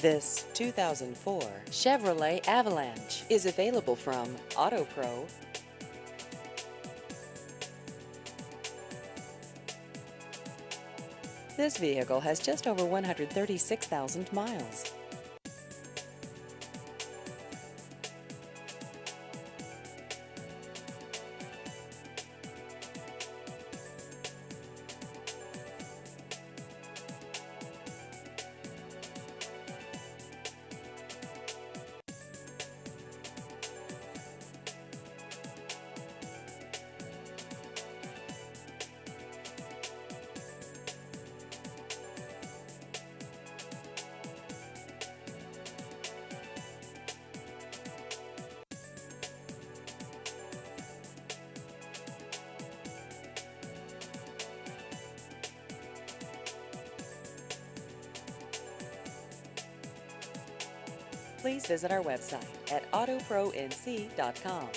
This 2004 Chevrolet Avalanche is available from Auto Pro. This vehicle has just over 136,000 miles. Please visit our website at autopronc.com.